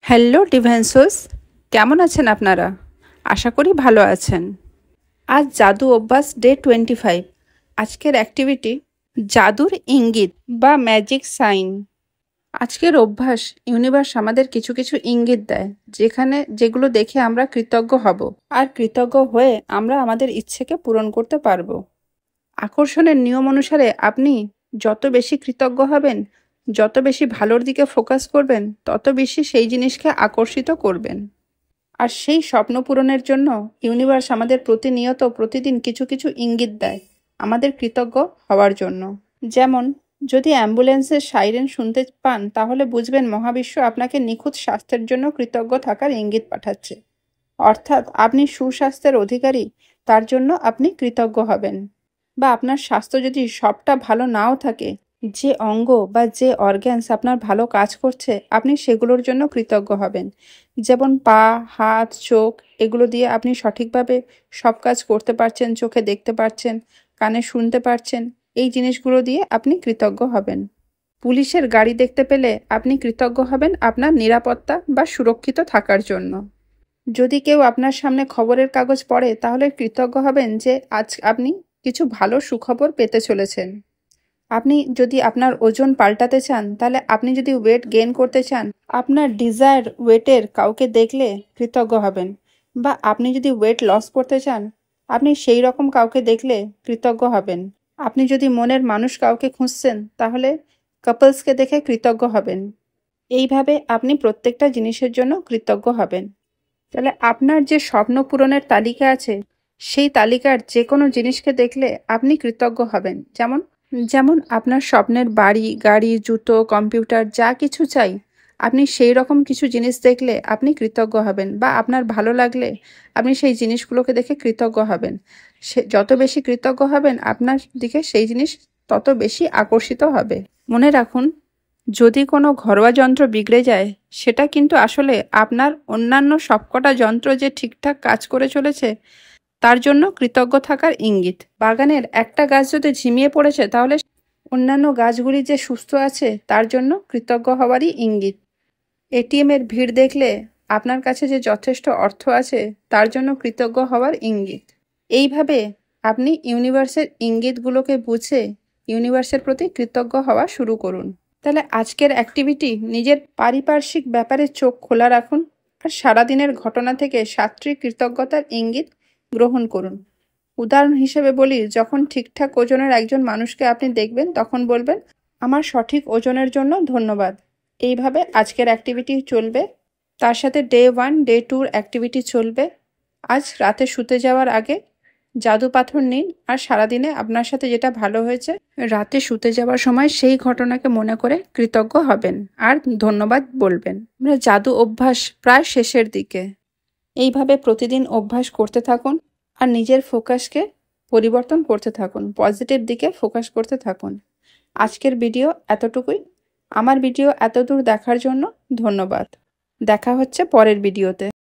Hello ডিভেন্সোস, কেমন আছেন আপনারা? আশা করি ভালো আছেন। আজ জাদু অভ্যাস ডে 25। আজকের অ্যাক্টিভিটি জাদুর ইঙ্গিত বা ম্যাজিক সাইন। আজকের অভ্যাস ইউনিভার্স আমাদের কিছু কিছু ইঙ্গিত দেয়, যেগুলো দেখে আমরা কৃতজ্ঞ হব, আর কৃতজ্ঞ হয়ে আমরা আমাদের ইচ্ছেকে পূরণ করতে পারব। আকর্ষণের নিয়ম অনুসারে আপনি যত বেশি কৃতজ্ঞ হবেন, যত বেশি ভালোর দিকে ফোকাস করবেন, তত বেশি সেই জিনিসকে আকর্ষিত করবেন। আর সেই স্বপ্ন পূরণের জন্য ইউনিভার্স আমাদের প্রতিদিন কিছু কিছু ইঙ্গিত দেয় আমাদের কৃতজ্ঞ হওয়ার জন্য। যেমন, যদি অ্যাম্বুলেন্সের সাইরেন শুনতে পান, তাহলে বুঝবেন মহাবিশ্ব আপনাকে নিখুঁত স্বাস্থ্যের জন্য কৃতজ্ঞ থাকার ইঙ্গিত পাঠাচ্ছে। অর্থাৎ আপনি সুস্বাস্থ্যের অধিকারী, তার জন্য আপনি কৃতজ্ঞ হবেন। বা আপনার স্বাস্থ্য যদি সবটা ভালো নাও থাকে, যে অঙ্গ বা যে অর্গ্যানস আপনার ভালো কাজ করছে, আপনি সেগুলোর জন্য কৃতজ্ঞ হবেন। যেমন পা, হাত, চোখ, এগুলো দিয়ে আপনি সঠিকভাবে সব কাজ করতে পারছেন, চোখে দেখতে পাচ্ছেন, কানে শুনতে পারছেন, এই জিনিসগুলো দিয়ে আপনি কৃতজ্ঞ হবেন। পুলিশের গাড়ি দেখতে পেলে আপনি কৃতজ্ঞ হবেন আপনার নিরাপত্তা বা সুরক্ষিত থাকার জন্য। যদি কেউ আপনার সামনে খবরের কাগজ পড়ে, তাহলে কৃতজ্ঞ হবেন যে আজ আপনি কিছু ভালো সুখবর পেতে চলেছেন। আপনি যদি আপনার ওজন পাল্টাতে চান, তাহলে আপনি যদি ওয়েট গেইন করতে চান, আপনার ডিজায়ার ওয়েটের কাউকে দেখলে কৃতজ্ঞ হবেন। বা আপনি যদি ওয়েট লস করতে চান, আপনি সেই রকম কাউকে দেখলে কৃতজ্ঞ হবেন। আপনি যদি মনের মানুষ কাউকে খুঁজছেন, তাহলে কাপলসকে দেখে কৃতজ্ঞ হবেন। এইভাবে আপনি প্রত্যেকটা জিনিসের জন্য কৃতজ্ঞ হবেন। তাহলে আপনার যে স্বপ্ন পূরণের তালিকা আছে, সেই তালিকার যে কোনো জিনিসকে দেখলে আপনি কৃতজ্ঞ হবেন। যেমন আপনার স্বপ্নের বাড়ি, গাড়ি, জুতো, কম্পিউটার, যা কিছু চাই, আপনি সেই রকম কিছু জিনিস দেখলে আপনি কৃতজ্ঞ হবেন। বা আপনার ভালো লাগলে আপনি সেই জিনিসগুলোকে দেখে কৃতজ্ঞ হবেন। যত বেশি কৃতজ্ঞ হবেন, আপনার দিকে সেই জিনিস তত বেশি আকর্ষিত হবে। মনে রাখুন, যদি কোনো ঘরোয়া যন্ত্র বিগড়ে যায়, সেটা কিন্তু আসলে আপনার অন্যান্য সবকটা যন্ত্র যে ঠিকঠাক কাজ করে চলেছে, তার জন্য কৃতজ্ঞ থাকার ইঙ্গিত। বাগানের একটা গাছ যদি ঝিমিয়ে পড়েছে, তাহলে অন্যান্য গাছগুলি যে সুস্থ আছে, তার জন্য কৃতজ্ঞ হওয়ারই ইঙ্গিত। এটিএমের ভিড় দেখলে আপনার কাছে যে যথেষ্ট অর্থ আছে, তার জন্য কৃতজ্ঞ হওয়ার ইঙ্গিত। এইভাবে আপনি ইউনিভার্সের ইঙ্গিতগুলোকে বুঝে ইউনিভার্সের প্রতি কৃতজ্ঞ হওয়া শুরু করুন। তাহলে আজকের অ্যাক্টিভিটি, নিজের পারিপার্শ্বিক ব্যাপারে চোখ খোলা রাখুন, আর সারাদিনের ঘটনা থেকে 7টি কৃতজ্ঞতার ইঙ্গিত গ্রহণ করুন। উদাহরণ হিসেবে বলি, যখন ঠিকঠাক ওজনের একজন মানুষকে আপনি দেখবেন, তখন বলবেন, আমার সঠিক ওজনের জন্য ধন্যবাদ। এইভাবে আজকের অ্যাক্টিভিটি চলবে। তার সাথে ডে 1, ডে 2 অ্যাক্টিভিটি চলবে। আজ রাতে শুতে যাওয়ার আগে জাদু পাথর নিন, আর সারাদিনে আপনার সাথে যেটা ভালো হয়েছে, রাতে শুতে যাওয়ার সময় সেই ঘটনাকে মনে করে কৃতজ্ঞ হবেন আর ধন্যবাদ বলবেন। আমরা জাদু অভ্যাস প্রায় শেষের দিকে। এইভাবে প্রতিদিন অভ্যাস করতে থাকুন, আর নিজের ফোকাসকে পরিবর্তন করতে থাকুন, পজিটিভ দিকে ফোকাস করতে থাকুন। আজকের ভিডিও এতটুকুই। আমার ভিডিও এতদূর দেখার জন্য ধন্যবাদ। দেখা হচ্ছে পরের ভিডিওতে।